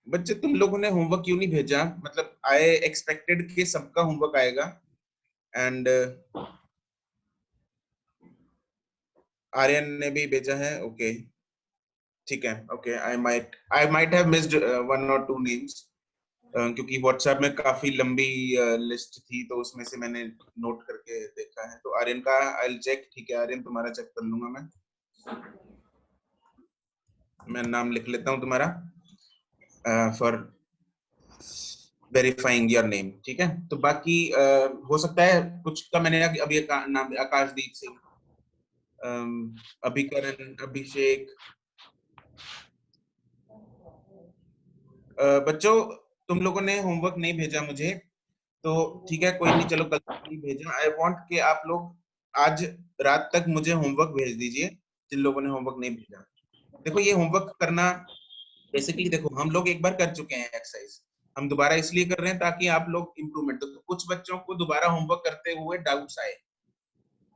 बच्चे तुम लोगों ने होमवर्क क्यों नहीं भेजा? मतलब आई एक्सपेक्टेड कि सबका होमवर्क आएगा एंड आर्यन ने भी भेजा है। ओके ठीक है। Okay I might have missed one और टू नेम्स क्योंकि व्हाट्सएप में काफी लंबी लिस्ट थी तो उसमें से मैंने नोट करके देखा है। तो आर्यन का आई विल चेक। ठीक है आर्यन तुम्हारा चेक कर लूंगा मैं नाम लिख लेता हूँ तुम्हारा फॉर वेरीफाइंग योर नेम। ठीक है तो बाकी हो सकता है कुछ का मैंने अभी नाम आकाशदीप सिंह, अभिकरण, अभिषेक। बच्चों तुम लोगों ने होमवर्क नहीं भेजा मुझे तो ठीक है कोई नहीं, चलो कल नहीं भेजा। आई वांट कि आप लोग आज रात तक मुझे होमवर्क भेज दीजिए जिन लोगों ने होमवर्क नहीं भेजा। देखो ये होमवर्क करना बेसिकली, देखो हम लोग एक बार कर चुके हैं एक्सरसाइज, हम दोबारा इसलिए कर रहे हैं ताकि आप लोग इम्प्रूवमेंट। तो कुछ बच्चों को दोबारा होमवर्क करते हुए डाउट्स आए,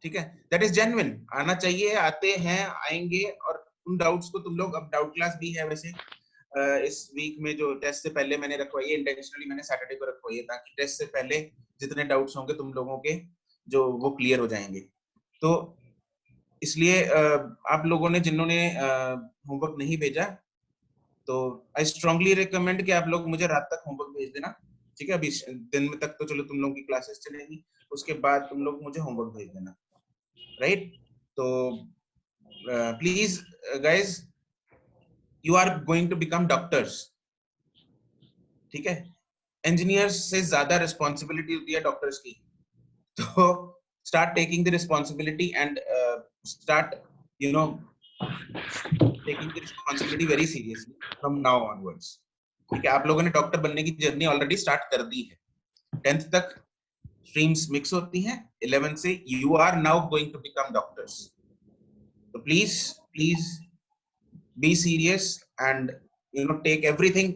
ठीक है, दैट इज जेन्युइन, आना चाहिए, आते हैं, आएंगे। और उन डाउट्स को तुम लोग, अब डाउट क्लास भी है वैसे इस वीक में, जो टेस्ट से पहले मैंने रखवाई है, इंटेंशनली मैंने सैटरडे को रखवाई है ताकि टेस्ट से पहले जितने डाउट्स होंगे तुम लोगों के जो वो क्लियर हो जाएंगे। तो इसलिए आप लोगों ने जिन्होंने होमवर्क नहीं भेजा तो आई स्ट्रांगली रिकमेंड कि आप लोग मुझे रात तक होमवर्क भेज देना। ठीक है अभी दिन में तक तो चलो तुम लोगों की क्लासेस चलेगी, उसके बाद तुम लोग मुझे होमवर्क भेज देना, राइट? तो please guys, you are going to become doctors, ठीक है? इंजीनियर्स से ज्यादा रिस्पॉन्सिबिलिटी होती है डॉक्टर्स की। तो start taking the responsibility and start you know taking the responsibility very seriously from now onwards. ठीक है आप लोगों ने डॉक्टर बनने की जर्नी ऑलरेडी स्टार्ट कर दी है। 10th तक स्ट्रीम्स मिक्स होती हैं, 11 से you are now going to become doctors. तो please please be serious and take everything,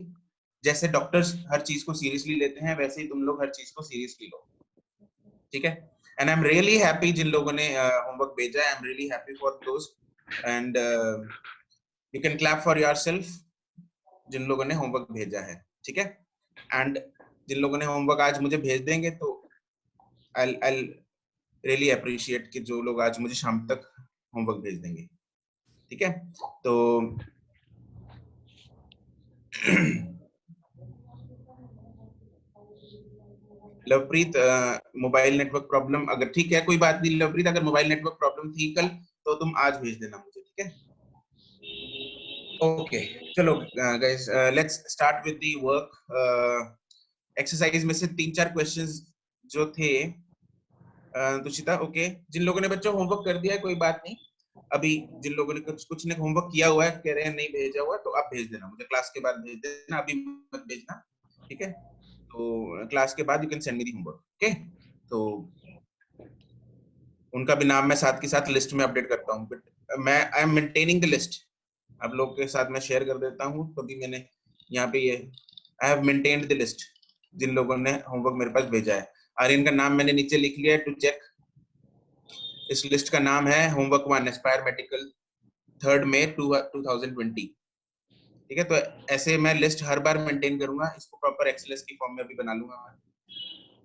जैसे डॉक्टर्स हर चीज को सीरियसली लेते हैं वैसे ही तुम लोग हर चीज को सीरियसली लो, ठीक है? And I am really happy जिन लोगों ने होमवर्क भेजा है, I am really happy for those and you can clap for yourself जिन लोगों ने होमवर्क भेजा है, ठीक है? एंड जिन लोगों ने होमवर्क आज मुझे भेज देंगे तो आई रियली अप्रिशिएट कि जो लोग आज मुझे शाम तक होमवर्क भेज देंगे, ठीक है? तो लवप्रीत मोबाइल नेटवर्क प्रॉब्लम, अगर ठीक है कोई बात नहीं लवप्रीत, अगर मोबाइल नेटवर्क प्रॉब्लम थी कल तो तुम आज भेज देना मुझे, ठीक है? ओके चलो guys let's start with the work. Exercise में से 3-4 क्वेश्चंस जो थे दुशिता, ओके जिन लोगों ने बच्चों होमवर्क कर दिया है कोई बात नहीं, अभी जिन लोगों ने कुछ ने होमवर्क किया हुआ है कह रहे हैं नहीं भेजा हुआ तो आप भेज देना मुझे, क्लास के बाद भेज देना, अभी मत भेजना, ठीक है? तो क्लास के बाद you can send me the homework, okay? तो उनका भी नाम मैं साथ के साथ लिस्ट में अपडेट करता हूँ, बट मैं I am maintaining the list, आप लोग के साथ मैं शेयर कर देता हूँ। तो भी मैंने यहाँ पे ये I have maintained the list जिन लोगों ने होमवर्क मेरे पास भेजा है। आर्यन का नाम मैंने नीचे लिख लिया है टू चेक। इस लिस्ट का नाम है होमवर्क 1 एस्पायर मेडिकल 3 मई 2020, ठीक है? तो ऐसे मैं लिस्ट हर बार मेंटेन करूंगा, इसको प्रॉपर एक्सेल की फॉर्म में भी बना लूंगा मैं,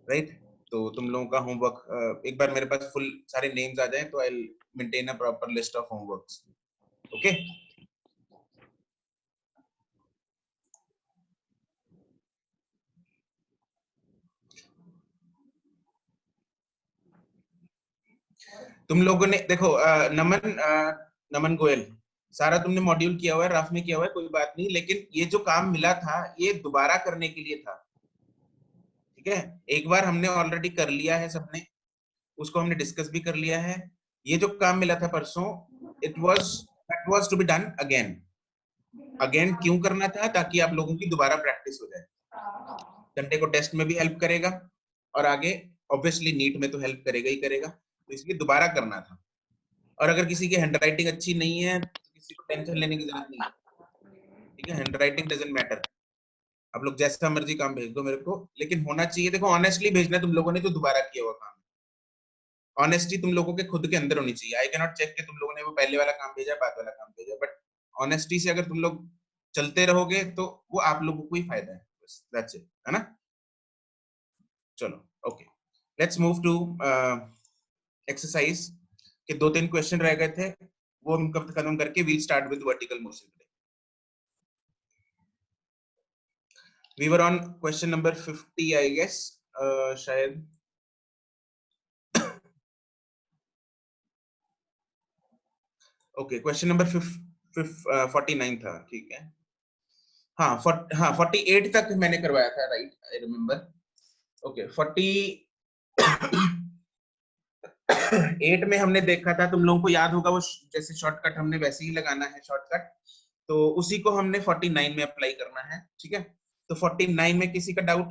राइट? तो तुम लोगों का होमवर्क एक बार मेरे पास फुल सारे नेम्स आ जाए तो I will maintain a proper list of homeworks, okay? तुम लोगों ने देखो नमन गोयल, सारा तुमने मॉड्यूल किया हुआ है, राफ में किया हुआ है, कोई बात नहीं, लेकिन ये जो काम मिला था ये दोबारा करने के लिए था, ठीक है? एक बार हमने ऑलरेडी कर लिया है सबने, उसको हमने डिस्कस भी कर लिया है। ये जो काम मिला था परसों, that was to be done again. Again क्यों करना था? ताकि आप लोगों की दोबारा प्रैक्टिस हो जाए, संडे को टेस्ट में भी हेल्प करेगा और आगे ऑब्वियसली नीट में तो हेल्प करेगा ही करेगा, तो इसलिए दोबारा करना था। और अगर किसी की हैंडराइटिंग अच्छी नहीं है तो किसी को टेंशन लेने की जरूरत नहीं है, ठीक है? हैंडराइटिंग डजंट मैटर, आप लोग जैसा मर्जी काम भेज दो मेरे को, लेकिन होना चाहिए, देखो ऑनेस्टली भेजना तुम लोगों ने जो दोबारा किया हुआ काम, ऑनेस्टी तुम लोगों के खुद के अंदर होनी चाहिए। आई कैन नॉट चेक कि तुम लोगों ने वो पहले वाला काम भेजा, बाद वाला काम भेजा, बट ऑनेस्टी से अगर तुम लोग चलते रहोगे तो वो आप लोगों को ही फायदा है, बस दैट्स इट, है ना। चलो okay, let's move to exercise के 2-3 क्वेश्चन रह गए थे, वो हम कब खत्म करके we'll start with vertical motion. We were on question number 50 I guess, शायद ओके, क्वेश्चन नंबर 49 था, ठीक है। हाँ हाँ 48 तक मैंने करवाया था, राइट, आई रिमेम्बर। ओके 48 में हमने देखा था, तुम लोगों को याद होगा, वो जैसे शॉर्टकट हमने वैसे ही लगाना है शॉर्टकट, तो उसी को हमने 49 में अप्लाई करना है, ठीक है। तो 49 में किसी का डाउट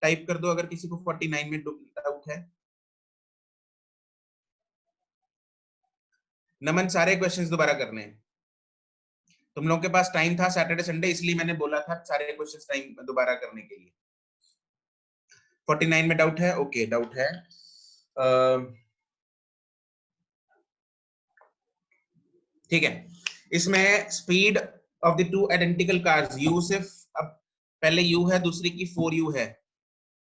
टाइप कर दो, अगर किसी को 49 में डाउट है। नमन, सारे क्वेश्चंस दोबारा करने हैं। तुम लोगों के पास टाइम था सैटरडे संडे, इसलिए मैंने बोला था सारे क्वेश्चंस टाइम दोबारा करने के लिए। 49 में डाउट है? ओके, डाउट है। ठीक है, इसमें speed of the two identical cars, you से, अब पहले यू है, दूसरी की 4u है,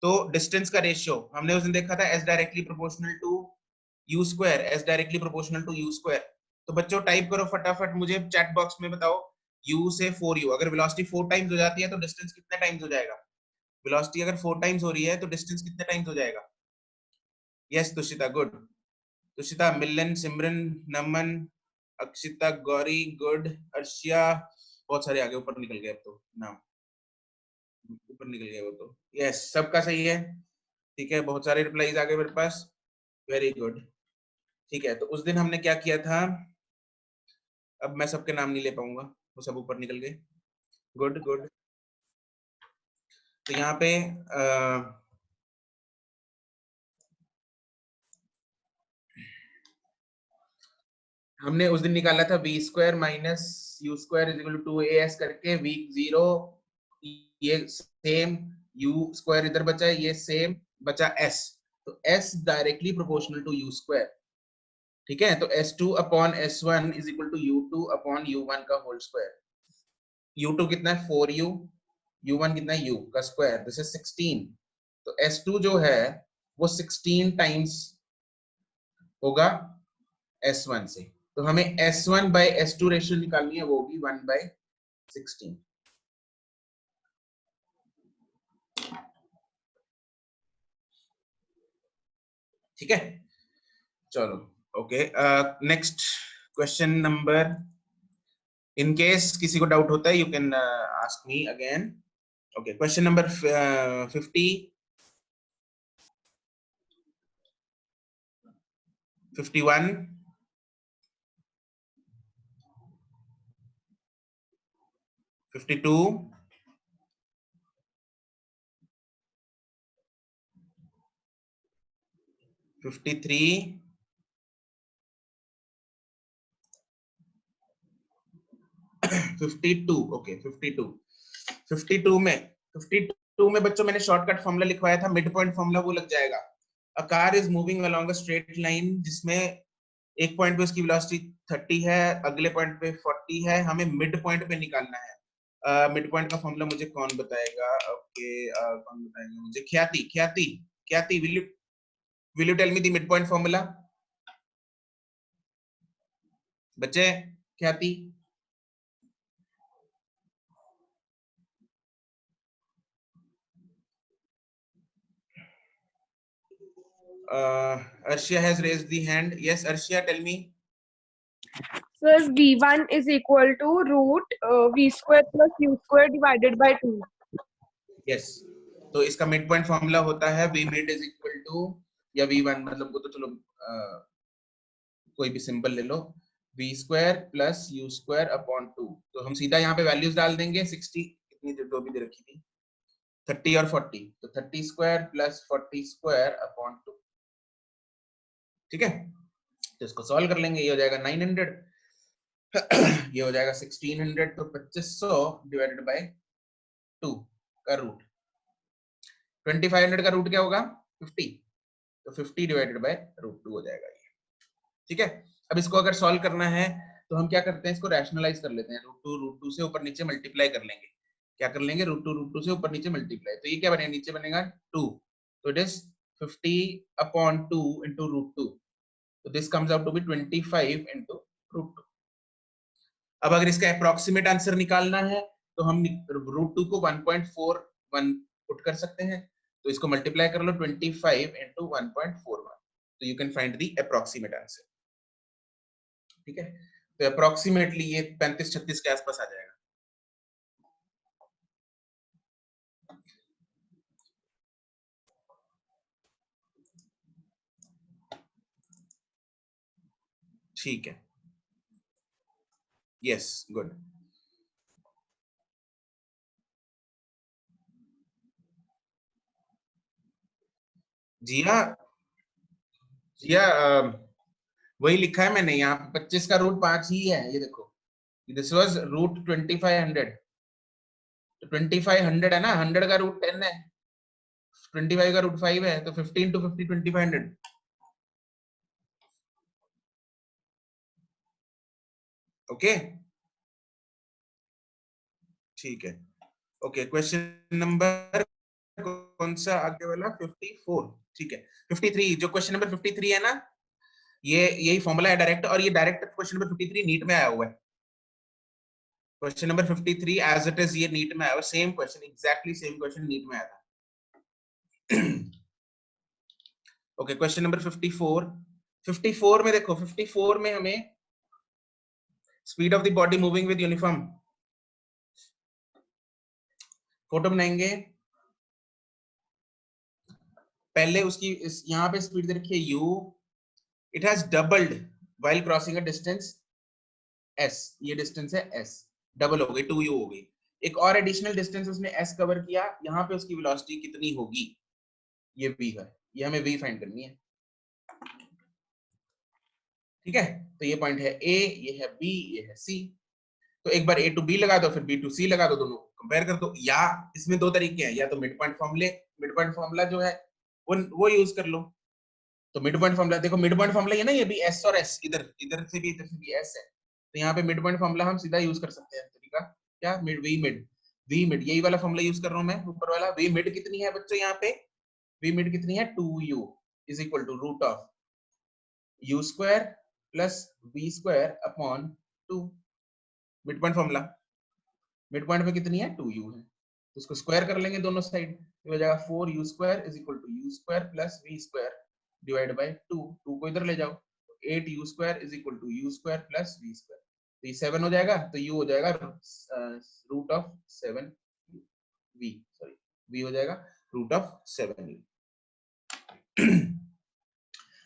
तो डिस्टेंस का रेशियो हमने उस दिन देखा था, s directly proportional to u square, s directly proportional to u square. तो बच्चों टाइप करो फटाफट, मुझे चैट बॉक्स में बताओ, u से 4u, अगर वेलोसिटी 4 टाइम्स हो जाती है तो डिस्टेंस कितने टाइम्स हो जाएगा? वेलोसिटी अगर 4 टाइम्स हो रही है तो डिस्टेंस कितने टाइम्स हो जाएगा? Yes Tushita, good. Tushita, Milan, Simran, Naman, Akshita, Gauri, good, Arshia, बहुत सारे आगे ऊपर निकल गए, अब तो नाम ऊपर निकल गए वो तो। यस, सबका सही है, ठीक है, बहुत सारे रिप्लाईज आ गए मेरे पास, वेरी गुड। ठीक है, तो उस दिन हमने क्या किया था, अब मैं सबके नाम नहीं ले पाऊंगा, वो सब ऊपर निकल गए। Good good. तो यहाँ पे हमने उस दिन निकाला था v square minus u square is equal to 2as करके, वी 0, ये सेम, यू स्क्वायर इधर बचा है, ये सेम बचा s, तो s directly proportional to u square, ठीक है। तो s2 upon s1 is equal to u2 upon u1 का होल स्क्वायर। u2 कितना है 4u, u1 कितना है u का स्क्वायर, दिस इज 16। तो s2 जो है वो 16 टाइम्स होगा s1 से, तो हमें s1 बाय s2 रेशियो निकालनी है, वो होगी 1/16। ठीक है, चलो okay, next question number, in case किसी को डाउट होता है you can ask me again. Okay, question number 50, 51, 52, 53, 52, okay 52। 52 में 52 में बच्चों मैंने शॉर्टकट फॉर्मूला लिखवाया था, मिड पॉइंट फॉर्मूला वो लग जाएगा। A car is moving along a straight line, जिसमें एक पॉइंट पे उसकी वेलोसिटी 30 है, अगले पॉइंट पे 40 है, हमें मिड पॉइंट पे निकालना है। मिड पॉइंट का फॉर्मूला मुझे कौन बताएगा? ओके, कौन बताएगा मुझे? Khyati, Khyati, Khyati, will you tell me the mid point formula बच्चे? Khyati, Arshia has raised the hand. Yes, Arshia, tell me. So V1 is equal to root V square plus U square divided by 2. Yes. तो इसका mid point formula होता है V mid is equal to, या V1, मतलब वो तो चलो कोई भी सिंबल ले लो, V square plus U square upon 2। तो हम सीधा यहाँ पे वैल्यूज डाल देंगे, 60 कितनी जो भी दे रखी थी, 30 और 40, तो 30 स्क्वायर प्लस 40 स्क्वायर अपॉन 2, ठीक है। तो इसको सॉल्व कर लेंगे, ये हो जाएगा 900, ये हो जाएगा 1600, तो 2500 डिवाइडेड बाय 2 का रूट, 2500 का रूट क्या होगा? 50, तो 50 डिवाइडेड बाय √2 हो जाएगा ये। ठीक है, अब इसको अगर सॉल्व करना है तो हम क्या करते हैं, इसको रैशनलाइज कर लेते हैं। √2 से ऊपर नीचे मल्टीप्लाई कर लेंगे। क्या कर लेंगे, √2 से ऊपर नीचे मल्टीप्लाई, तो ये क्या बनेगा, नीचे बनेगा 2, तो इट इज 50/2 into √2, तो this comes out to be 25 into √2। अब अगर इसका अप्रोक्सीमेट आंसर निकालना है तो हम √2 को 1.41 पुट कर सकते हैं, तो इसको मल्टीप्लाई कर लो 25 into 1.41, तो you can find the approximate answer. ठीक है, तो अप्रोक्सीमेटली ये 35-36 के आसपास आ जाएगा। ठीक है, यस, गुड। जिया, जिया वही लिखा है मैंने यहाँ पे, 25 का √5 ही है, ये देखो, दिस वाज √2500, तो 2500 है ना, 100 का √10 है, 25 का √5 है, तो 15 to 50 2500। ओके, ठीक है। ओके, क्वेश्चन नंबर कौन सा आगे वाला, 54। ठीक है, 53, जो क्वेश्चन नंबर 53 है ना, ये यही फॉर्मूला है डायरेक्ट, और ये डायरेक्ट क्वेश्चन नंबर 53 नीट में आया हुआ है। Question number 53 as it is ये नीट में आया हुआ, same question, exactly same question NEET में आया था। Okay, question number 54। 54 में देखो, 54 में हमें speed of the body moving with uniform, photo बनाएंगे। पहले उसकी यहाँ पे स्पीड दे रखी है u, it has doubled while crossing a distance s, ये डिस्टेंस है s, डबल हो गई, 2u हो गई। एक और एडिशनल डिस्टेंस उसने s कवर किया, यहाँ पे उसकी वेलोसिटी कितनी होगी, ये v है, ये हमें v फाइंड करनी है। ठीक है, तो ये पॉइंट है a, ये है b, ये है c, तो एक बार a to b लगा दो, फिर b to c लगा दो, दोनों कंपेयर कर दो, या इसमें दो तरीके हैं, या तो मिड पॉइंट फॉर्मूले, मिड पॉइंट फॉर्मूला जो है वो यूज कर लो। तो मिड पॉइंट फॉर्मूला देखो, मिड पॉइंट फॉर्मूला ये ना, ये भी s और s, इधर इधर से भी s है, तो यहाँ पे मिड पॉइंट फॉर्मूला हम सीधा यूज कर सकते हैं। तरीका क्या, मिड v मिड यही वाला फॉर्मूला यूज कर रहा हूँ मैं, ऊपर वाला। v मिड कितनी है बच्चों, यहाँ पे v मिड कितनी है, 2u is equal to root of u square plus v square upon 2, mid point formula. Mid point पे कितनी है, 2u है, तो इसको स्क्वायर कर लेंगे दोनों साइड, तो हो जाएगा 4u square is equal to u square plus v square divide by 2, 2 को इधर ले जाओ, 8u square is equal to u square plus v square, तो ये 7 हो जाएगा, तो u हो जाएगा root of 7 v, sorry v हो जाएगा रूट ऑफ 7u।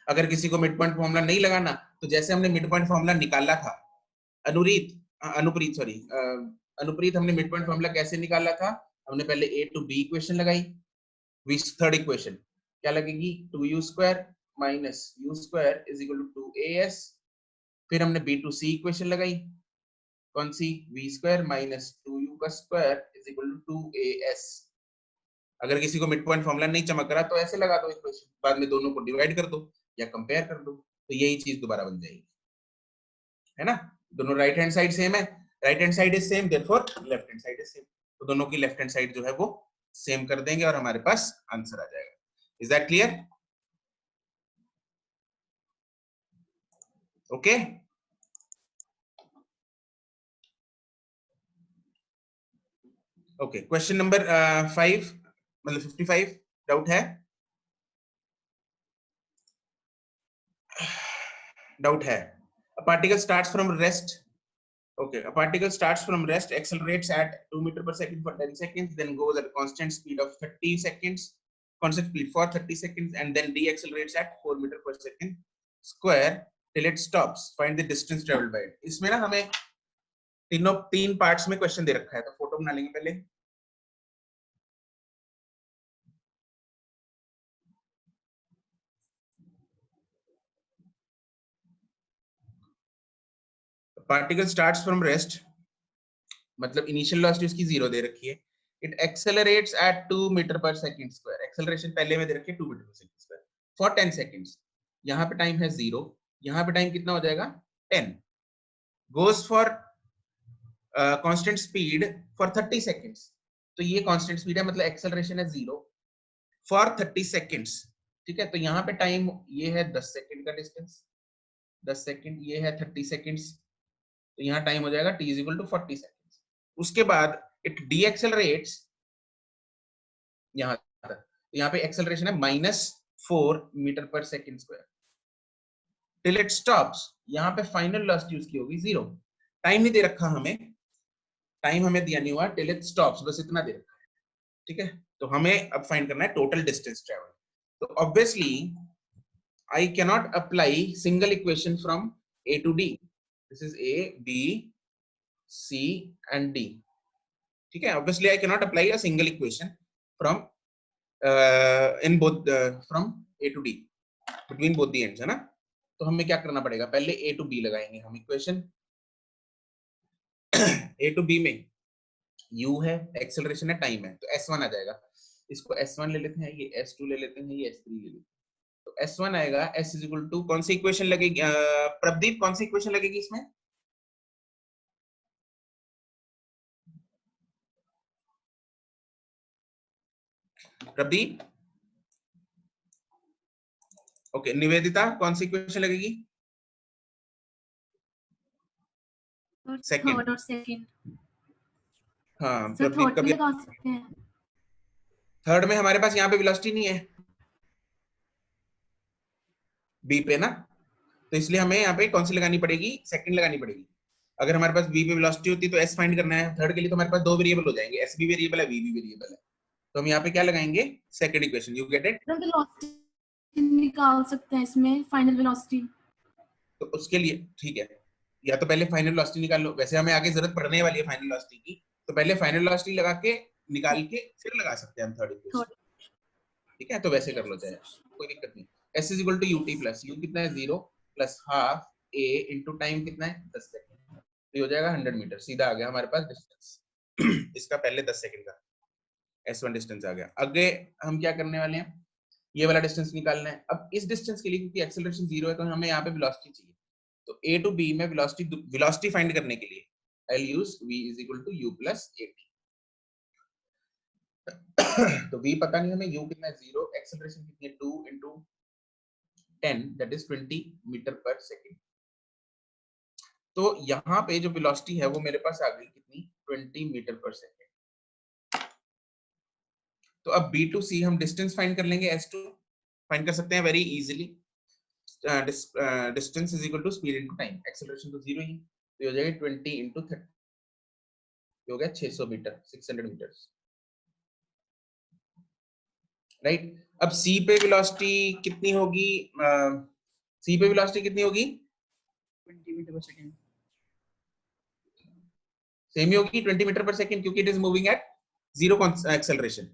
अगर किसी को मिड पॉइंट फॉर्मूला नहीं लगाना, तो जैसे हमने मिड पॉइंट फॉर्मूला निकाला था, अनुप्रीत सॉरी अनुप्रीत, हमने मिड पॉइंट फॉर्मूला कैसे निकाला था, हमने पहले a to b इक्वेशन लगाई, थर्ड इक्वेशन क्या लगेगी, 2u square minus u square is equal to 2as, फिर हमने b to c इक्वेशन लगाई, कौन सी, v स्क्वायर माइनस 2u का square is equal to 2as। अगर किसी को मिड पॉइंट फॉर्मूला नहीं चमक रहा, तो ऐसे लगा दो इक्वेशन, बाद में दोनों को डिवाइड कर दो या कंपेयर कर दो, तो यही चीज दोबारा बन जाएगी, है ना। दोनों राइट हैंड साइड सेम है, right hand side is same, therefore left hand side is same, तो दोनों की लेफ्ट हैंड साइड जो है वो सेम कर देंगे और हमारे पास आंसर आ जाएगा। Is that clear? Okay, okay, question number 5 मतलब 55, डाउट है, डाउट है। A particle starts from rest. Okay, a particle starts from rest, accelerates at 2 meter per second for 10 seconds, then goes at a constant speed of 30 seconds, constant speed for 30 seconds, and then deaccelerates at 4 meter per second square till it stops. Find the distance traveled by it. इसमें ना हमें तीन parts में question दे रखा है, तो photo बना लेंगे पहले। पार्टिकल स्टार्ट्स फ्रॉम रेस्ट, मतलब इनिशियल वेलोसिटी उसकी 0 दे रखी है, इट एक्सेलरेट्स एट 2 मीटर पर सेकंड स्क्वायर, एक्सेलरेशन पहले में दे रखी है 2 मीटर पर सेकंड स्क्वायर, फॉर 10 सेकेंड्स। यहाँ पे टाइम है 0, यहाँ पे टाइम कितना हो जाएगा 10। Goes for constant speed for 30 seconds. तो ये कांस्टेंट स्पीड है, मतलब एक्सेलरेशन है 0 फॉर 30 सेकेंड्स। ठीक है, तो यहाँ पे टाइम ये है 10 सेकेंड का डिस्टेंस, 10 सेकेंड, ये है 30 सेकेंड्स, तो यहाँ टाइम हो जाएगा t is equal to 40 seconds. उसके बाद इट डी एक्सेलरेट्स यहाँ तक, तो यहाँ पे एक्सेलरेशन है -4 मीटर पर second square till it stops. यहाँ पे फाइनल वेलोसिटी उसकी होगी 0। टाइम नहीं दे रखा हमें, टाइम हमें दिया नहीं हुआ, टिल इट स्टॉप्स, बस इतना दे रखा है। ठीक है, तो हमें अब फाइंड करना है टोटल डिस्टेंस ट्रेवल। तो obviously I cannot apply single equation from A to D. This is A, B, C and D. ठीक है, obviously I cannot apply a single equation from in both from A to D between both the ends, है ना। तो हमें क्या करना पड़ेगा, पहले A to B लगाएंगे हम इक्वेशन। A to B में U है, एक्सेलरेशन है, टाइम है, तो S1 आ जाएगा। इसको S1 ले लेते हैं, ये S2 ले लेते हैं, ये S3 ले लेते हैं। तो S1 आएगा, S इज इक्वल टू कौन सी इक्वेशन लगेगी प्रदीप, कौन सी इक्वेशन लगेगी इसमें? प्रदीप, ओके। निवेदिता, कौन सी इक्वेशन लगेगी? सेकंड। थर्ड और सेकंड। हाँ, सर प्रदीप थर्ड का भी भी। लगा सकते हैं। थर्ड में हमारे पास यहाँ पे वेलोसिटी नहीं है बी पे ना, तो इसलिए हमें यहाँ पे कौन सी लगानी पड़ेगी, सेकंड लगानी पड़ेगी। अगर हमारे पास बी पे वेलोसिटी होती तो एस फाइंड करना है, थर्ड के लिए तो हमारे पास दो वेरिएबल हो जाएंगे, एस भी वेरिएबल है, वी भी वेरिएबल है। तो हम यहाँ पे क्या लगाएंगे, second equation. You get it? Velocity निकाल सकते हैं इसमें, फाइनल वेलोसिटी। तो उसके लिए ठीक है, या तो पहले फाइनल वेलोसिटी निकाल लो, वैसे हमें आगे जरूरत पड़ने वाली है फाइनल वेलोसिटी की, तो पहले फाइनल वेलोसिटी लगा के निकाल के फिर लगा सकते हैं हम थर्ड इक्वेशन। ठीक है, तो वैसे कर लो चाहे, कोई दिक्कत नहीं। s is equal to ut plus u कितना है 0 plus half a into time कितना है 10 सेकंड, तो ये हो जाएगा 100 मीटर। सीधा आ गया हमारे पास डिस्टेंस इसका पहले 10 सेकंड का s1 डिस्टेंस आ गया। आगे हम क्या करने वाले हैं, ये वाला डिस्टेंस निकालना है। अब इस डिस्टेंस के लिए क्योंकि एक्सेलरेशन 0 है, तो हमें यहाँ पे वेलोसिटी चाहिए। तो a टू b में वेलोसिटी फाइंड करने के लिए I'll use v is equal to u plus at। तो v पता नहीं हमें, u कितना है 0, एक्सेलरेशन कितनी है 2 into 10 that is 20 मीटर पर सेकंड। तो यहाँ पे जो वेलोसिटी है वो मेरे पास आ गई कितनी, 20 मीटर पर सेकंड। तो अब B to C हम डिस्टेंस फाइंड कर लेंगे, S2 फाइंड कर सकते हैं very easily. Distance is equal to speed into time, acceleration तो 0 ही, तो हो जाएगा 20 into 30, हो गया 600 मीटर, 600 मीटर, राइट। अब C पे वेलोसिटी कितनी होगी, C पे वेलोसिटी कितनी होगी, 20 मीटर पर सेकंड। सेम ही होगी 20 मीटर पर सेकंड, क्योंकि it is moving at zero acceleration.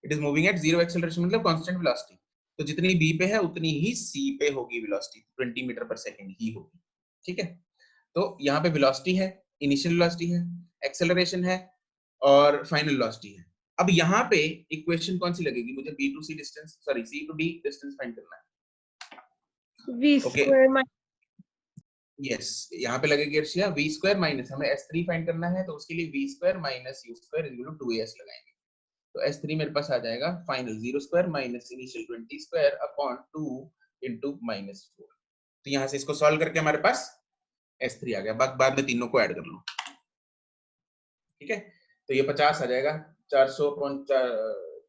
It is moving at zero acceleration मतलब कांस्टेंट वेलोसिटी। तो जितनी b पे है उतनी ही c पे होगी वेलोसिटी, 20 मीटर पर सेकंड ही होगी। ठीक है, तो यहाँ पे वेलोसिटी है, इनिशियल वेलोसिटी है, एक्सेलरेशन है और फाइनल वेलोसिटी है। अब यहाँ पे इक्वेशन कौन सी लगेगी, मुझे b to c distance, sorry c to d distance find करना है। v square minus यस, यहाँ पे लगेगी अर्शिया v स्क्वायर माइनस, हमें s3 फाइंड करना है, तो उसके लिए v square minus u square equal to 2as लगाएंगे। तो s3 मेरे पास आ जाएगा final 0 square minus initial 20 square upon 2 into -4। तो यहाँ से इसको सॉल्व करके हमारे पास s3 आ गया, बाद में तीनों को ऐड कर लो। ठीक है, तो ये 50 आ जाएगा, 400 अपॉन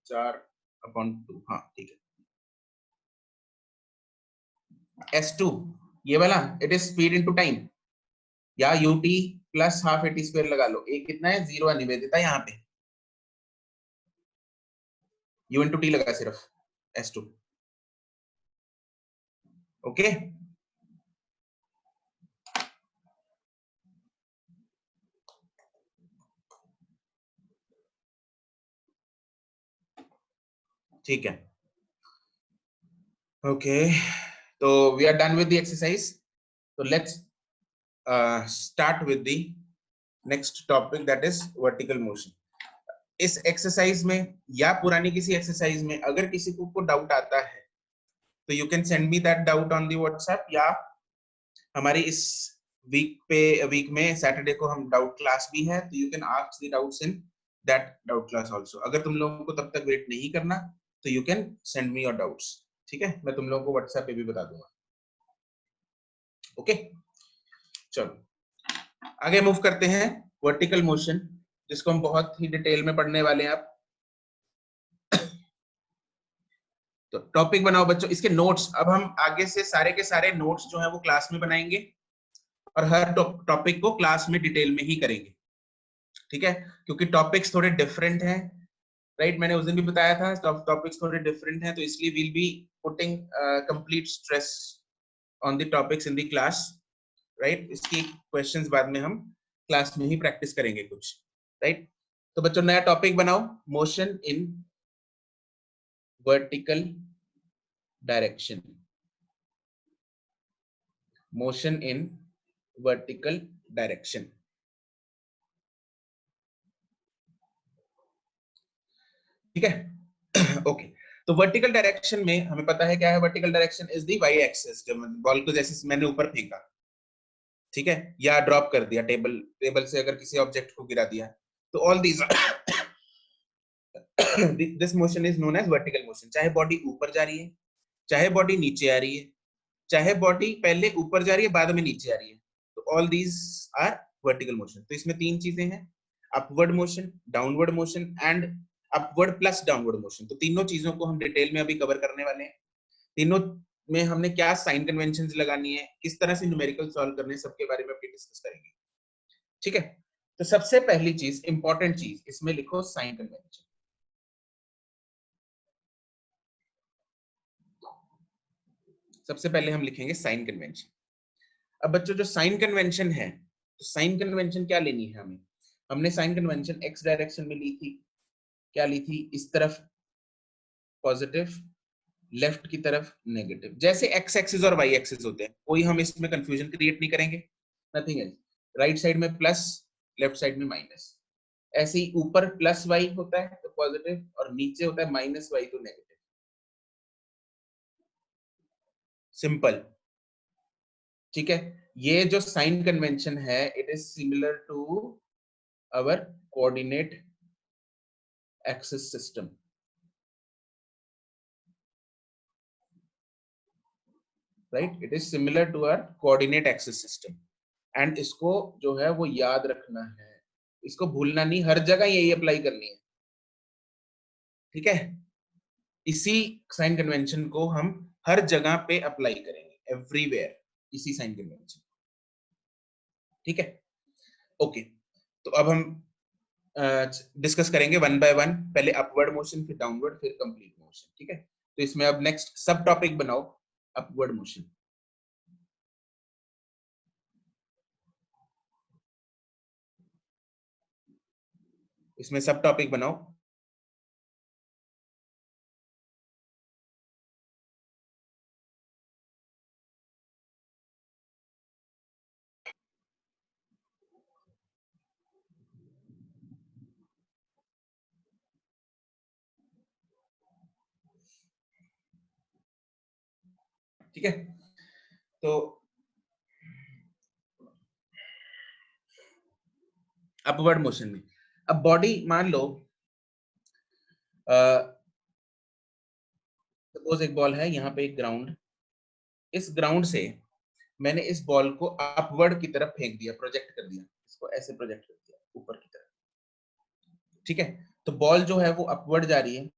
4 अपॉन 2। हाँ ठीक है, s2 ये वाला it is speed into time, या ut plus half at square लगा लो। a कितना है 0 है निवेदिता, यहाँ पे u into t लगा सिर्फ s2। ओके, ठीक है, ओके। तो we are done with the exercise, तो let's start with the next topic that is vertical motion. इस एक्सरसाइज में या पुरानी किसी एक्सरसाइज में अगर किसी को डाउट आता है तो you can send me that doubt on the WhatsApp, या हमारी इस वीक में सैटरडे को हम डाउट क्लास भी है, तो you can ask the doubts in that doubt class also. अगर तुम लोगों को तब तक वेट नहीं करना तो you can send me your doubts, ठीक है, मैं तुम लोगों को व्हाट्सएप पे भी बता दूंगा। ओके, चलो आगे मूव करते हैं। वर्टिकल मोशन, जिसको हम बहुत ही डिटेल में पढ़ने वाले हैं आप। तो टॉपिक बनाओ बच्चों, इसके नोट्स अब हम आगे से सारे के सारे नोट्स जो है वो क्लास में बनाएंगे, और हर टॉपिक को क्लास में डिटेल में ही करेंगे, ठीक है, क्योंकि टॉपिक्स थोड़े डिफरेंट हैं, राइट। मैंने उस दिन भी बताया था टॉपिक्स थोड़े डिफरेंट हैं, तो इसलिए will be putting complete stress on the topics in the class, right. इसकी क्वेश्चंस बाद में हम क्लास में ही प्रैक्टिस करेंगे कुछ, राइट। तो बच्चों नया टॉपिक बनाओ, motion in vertical direction, motion in vertical direction, ठीक है। ओके, तो वर्टिकल डायरेक्शन में हमें पता है क्या है, vertical direction is the y axis, जब बॉल को जैसे मैंने ऊपर फेंका, ठीक है, या ड्रॉप कर दिया टेबल से अगर किसी ऑब्जेक्ट को गिरा दिया, तो all these this motion is known as vertical motion. चाहे बॉडी ऊपर जा रही है, चाहे बॉडी नीचे आ रही है, चाहे बॉडी पहले ऊपर जा रही है बाद में नीचे आ रही है, तो all these are vertical motion. तो इसमें तीन चीजें हैं, upward motion, downward motion and upward plus downward motion. तो तीनों चीजों को हम डिटेल में अभी कवर करने वाले हैं। तीनों में हमने क्या साइन कन्वेंशंस लगानी है, किस तरह से न्यूमेरिकल सॉल्व करने हैं, सबके बारे में अभी डिस्कस करेंगे, ठीक है। तो सबसे पहली चीज, इंपॉर्टेंट चीज, इसमें लिखो साइन कन्वेंशन। सबसे पहले हम लिखेंगे साइन कन्वेंशन। अब बच्चों जो साइन कन्वेंशन है, तो साइन कन्वेंशन क्या लेनी है हमें, हमने साइन कन्वेंशन एक्स डायरेक्शन में ली थी, क्या ली थी, इस तरफ पॉजिटिव, लेफ्ट की तरफ नेगेटिव, जैसे एक्स एक्सिस और वाई एक्सिस होते हैं, कोई हम इसमें कंफ्यूजन क्रिएट नहीं करेंगे, नथिंग एल्स। राइट साइड में प्लस, लेफ्ट साइड में माइनस, ऐसे ही ऊपर प्लस वाई होता है तो पॉजिटिव, और नीचे होता है माइनस वाई तो नेगेटिव, सिंपल, ठीक है। ये जो साइन कन्वेंशन है, it is similar to our coordinate axis system, right, it is similar to our coordinate axis system. And इसको जो है वो याद रखना है, इसको भूलना नहीं, हर जगह यही अप्लाई करनी है, ठीक है। इसी साइन कन्वेंशन को हम हर जगह पे अप्लाई करेंगे, एवरीवेयर इसी साइन कन्वेंशन, ठीक है। ओके, तो अब हम डिस्कस करेंगे वन बाय वन, पहले अपवर्ड मोशन, फिर डाउनवर्ड, फिर कंप्लीट मोशन, ठीक है। तो इसमें अब नेक्स्ट सब टॉपिक बनाओ अपवर्ड मोशन। इसमें सब टॉपिक बनाओ, ठीक है। तो अपवर्ड मोशन में अब बॉडी मान लो, सपोज एक बॉल है, यहाँ पे एक ग्राउंड, इस ग्राउंड से मैंने इस बॉल को अपवर्ड की तरफ फेंक दिया, प्रोजेक्ट कर दिया, इसको ऐसे प्रोजेक्ट कर दिया ऊपर की तरफ, ठीक है। तो बॉल जो है वो अपवर्ड जा रही है,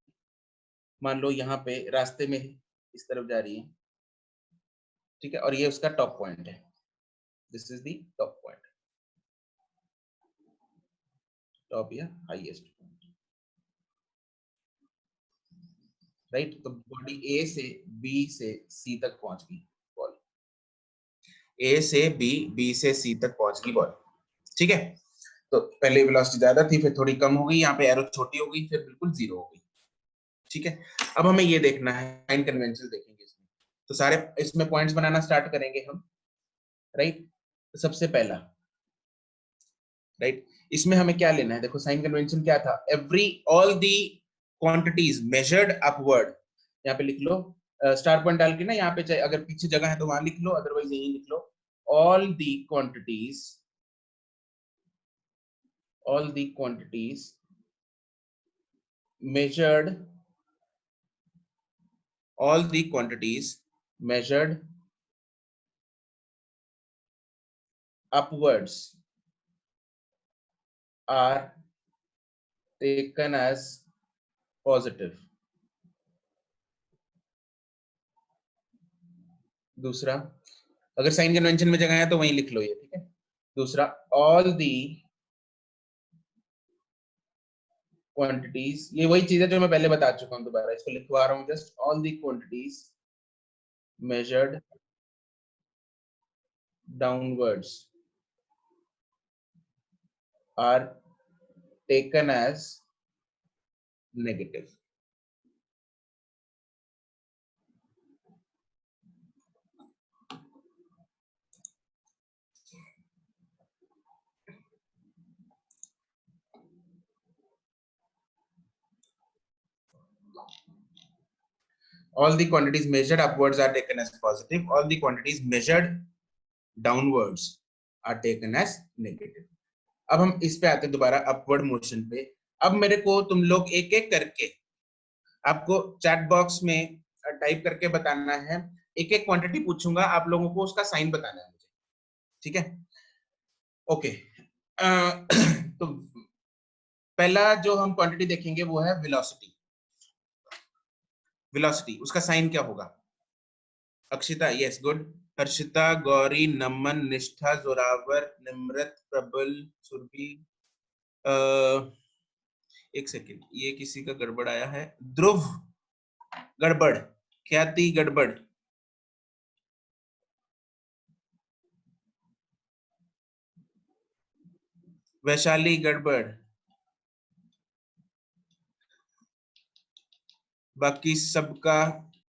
मान लो यहाँ पे रास्ते में इस तरफ जा रही है, ठीक है, और ये उसका टॉप पॉइंट है, this is the top point, top या हाईएस्ट पॉइंट, राइट। तो बॉडी ए से बी से सी तक पहुंच गई बॉल, ए से बी, बी से सी तक पहुंच गई बॉल, ठीक है। तो पहले वेलोसिटी ज्यादा थी, फिर थोड़ी कम हो गई, यहाँ पे एरो छोटी हो गई, फिर बिल्कुल जीरो हो गई, ठीक है। अब हमें ये देखना है, साइन कन्वेंशन देखेंगे इसमें, तो सारे इसमें पॉइंट्स बनाना स्टार्ट करेंगे हम, राइट। तो सबसे पहला, राइट, इसमें हमें क्या लेना है, देखो साइन कन्वेंशन क्या था, every all the quantities measured upward, यहाँ पे लिख लो स्टार पॉइंट डाल के ना यहाँ पे, चाहे अगर पीछे जगह है तो वहां लिख लो, अदरवाइज यही लिख लो। all the quantities measured upwards are taken as positive. दूसरा, अगर साइन कन्वेंशन में जगह है तो वहीं लिख लो ये, ठीक है। दूसरा, all the quantities, ये वही चीज है जो मैं पहले बता चुका हूं, दोबारा इसको लिखवा रहा हूं just. all the quantities measured downwards are taken as negative. All the quantities measured upwards are taken as positive. All the quantities measured downwards are taken as negative. अब हम इस पे आते हैं दोबारा, अपवर्ड मोशन पे। अब मेरे को तुम लोग एक एक करके, आपको चैट बॉक्स में टाइप करके बताना है। एक एक क्वांटिटी पूछूंगा, आप लोगों को उसका साइन बताना है मुझे, ठीक है। ओके, तो पहला जो हम क्वांटिटी देखेंगे वो है वेलोसिटी। वेलोसिटी, उसका साइन क्या होगा? Akshita, yes, good. हर्षिता, गौरी, नमन, निष्ठा, जोरावर, निम्रत, प्रबल, सुरभि, एक सेकेंड, ये किसी का गड़बड़ आया है। ध्रुव गड़बड़, ख्याति गड़बड़, वैशाली गड़बड़, बाकी सबका